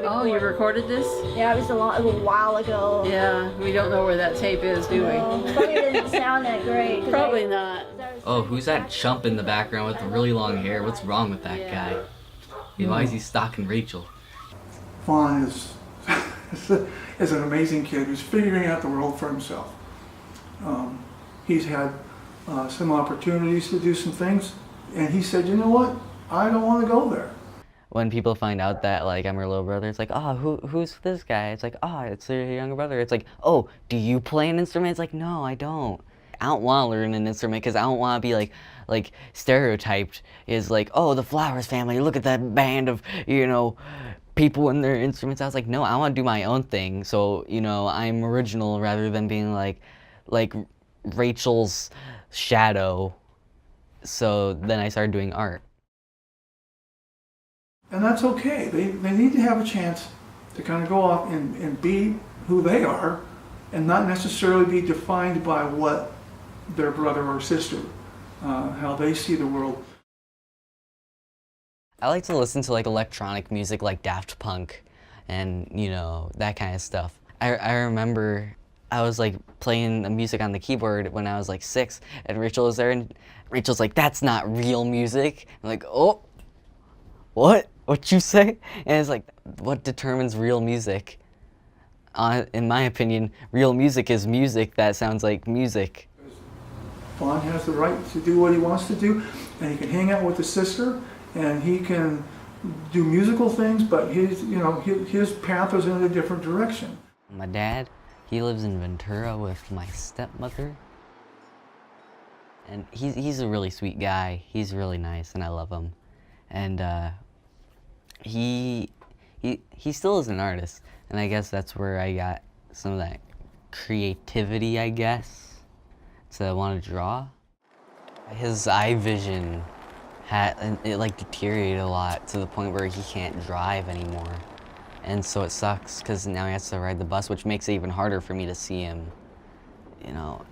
Oh, you recorded this? Yeah, it was a while ago. Yeah, we don't know where that tape is, do we? Probably didn't sound that great. Probably not. Oh, who's that chump in the background with the really long hair? What's wrong with that guy? Why is he stalking Rachel? Vaughan is an amazing kid who's figuring out the world for himself. He's had some opportunities to do some things, and he said, you know what, I don't want to go there. When people find out that like I'm her little brother, it's like, oh, who's this guy? It's like, oh, it's your younger brother. It's like, oh, do you play an instrument? It's like, no, I don't. I don't want to learn an instrument because I don't want to be like stereotyped is like, oh, the Flowers family, look at that band of, people and their instruments. I was like, no, I want to do my own thing. So, I'm original rather than being like Rachel's shadow. So then I started doing art. And that's okay. They need to have a chance to kind of go off and be who they are and not necessarily be defined by what their brother or sister, how they see the world. I like to listen to like electronic music like Daft Punk and, that kind of stuff. I remember I was like playing the music on the keyboard when I was like 6 and Rachel was there and Rachel's like, that's not real music. I'm like, oh, what? What you say? And it's like, what determines real music? In my opinion, real music is music that sounds like music. Vaughan has the right to do what he wants to do, and he can hang out with his sister, and he can do musical things, but his path is in a different direction. My dad, he lives in Ventura with my stepmother, and he's a really sweet guy. He's really nice, and I love him. And he still is an artist, and I guess that's where I got some of that creativity, I guess, to want to draw. His eye vision it like deteriorated a lot to the point where he can't drive anymore, and so it sucks because now he has to ride the bus, which makes it even harder for me to see him.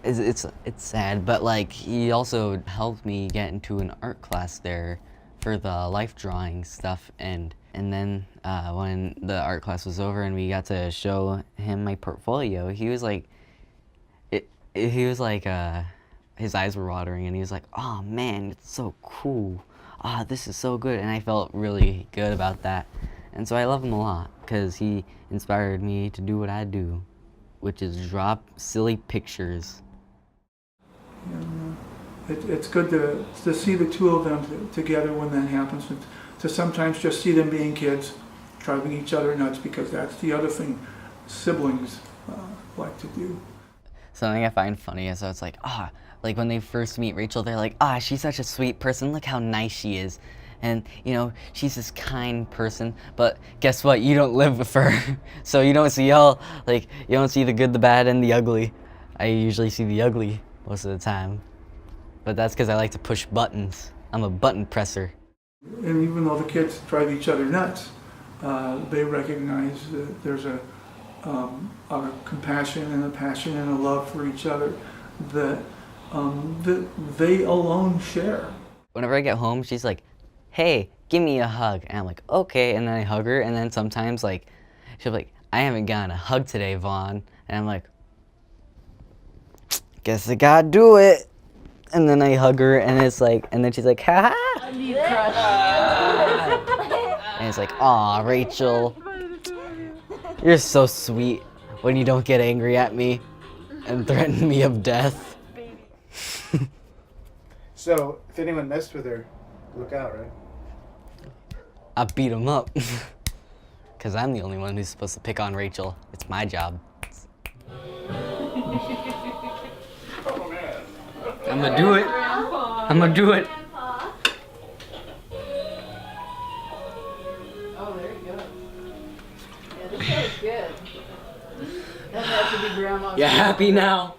It's sad, but like he also helped me get into an art class there for the life drawing stuff, and then when the art class was over and we got to show him my portfolio, he was like, his eyes were watering, and he was like, oh man, it's so cool. Ah, this is so good, and I felt really good about that. And so I love him a lot because he inspired me to do what I do, which is draw silly pictures. It's good to see the two of them together when that happens, and to sometimes just see them being kids, driving each other nuts, because that's the other thing siblings like to do. Something I find funny is how it's like, like when they first meet Rachel, they're like, she's such a sweet person, look how nice she is. And, she's this kind person, but guess what? You don't live with her. So you don't see you don't see the good, the bad, and the ugly. I usually see the ugly most of the time. But that's because I like to push buttons. I'm a button presser. And even though the kids drive each other nuts, they recognize that there's a compassion and a passion and a love for each other that they alone share. Whenever I get home, she's like, hey, give me a hug. And I'm like, okay. And then I hug her. And then sometimes she'll be like, I haven't gotten a hug today, Vaughan. And I'm like, guess I gotta do it. And then I hug her, and it's like, and then she's like, ha ha. And it's like, aw, Rachel, you're so sweet when you don't get angry at me and threaten me of death. So, if anyone messed with her, look out, right? I beat him up. Because I'm the only one who's supposed to pick on Rachel. It's my job. I'm gonna do it. I'm gonna do it. Oh, there you go. Yeah, this show is good. Doesn't have to be grandma's. You happy now?